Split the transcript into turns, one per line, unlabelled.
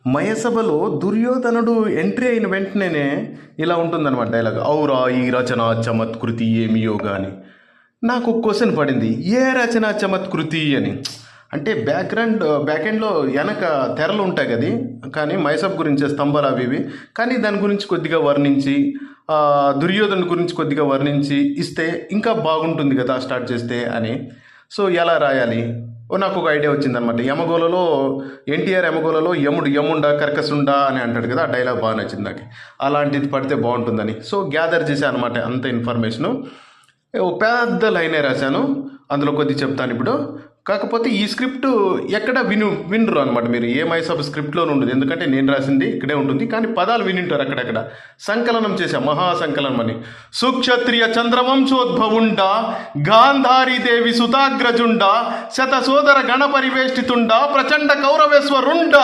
మయసభలో దుర్యోధనుడు ఎంట్రీ అయిన వెంటనే ఇలా ఉంటుందన్నమాట డైలాగ్, ఔరా ఈ రచన చమత్కృతి ఏమియో కానీ. నాకు ఒక క్వశ్చన్ పడింది, ఏ రచన చమత్కృతి అని. అంటే బ్యాక్ ఎండ్లో వెనక తెరలు ఉంటాయి కదా, కానీ మైసప్ గురించి స్తంభాలు అవి ఇవి, కానీ దాని గురించి కొద్దిగా వర్ణించి దుర్యోధను గురించి కొద్దిగా వర్ణించి ఇస్తే ఇంకా బాగుంటుంది కదా స్టార్ట్ చేస్తే అని. సో ఎలా రాయాలి నాకు ఒక ఐడియా వచ్చిందనమాట. యమగోళలో ఎన్టీఆర్ యమగోళలో యముండా కర్కసుండా అని అంటాడు కదా, ఆ డైలాగ్ బాగా నచ్చింది నాకు. అలాంటిది పడితే బాగుంటుందని సో గ్యాదర్ చేశాను అనమాట అంత ఇన్ఫర్మేషను. ఓ పెద్ద లైనే రాశాను, అందులో కొద్ది చెప్తాను ఇప్పుడు. కాకపోతే ఈ స్క్రిప్ట్ ఎక్కడ వినరు అనమాట మీరు, ఏ మైసభ స్క్రిప్ట్లో ఉండదు, ఎందుకంటే నేను రాసింది ఇక్కడే ఉంటుంది, కానీ పదాలు వినింటారు అక్కడక్కడ. సంకలనం చేశా, మహాసంకలనం అని. సుక్షత్రియ చంద్రవంశోద్భవుండ గాంధారీదేవి సుతాగ్రజుండ శత సోదర గణ పరివేష్టితుండ ప్రచండ కౌరవేశ్వరుండ.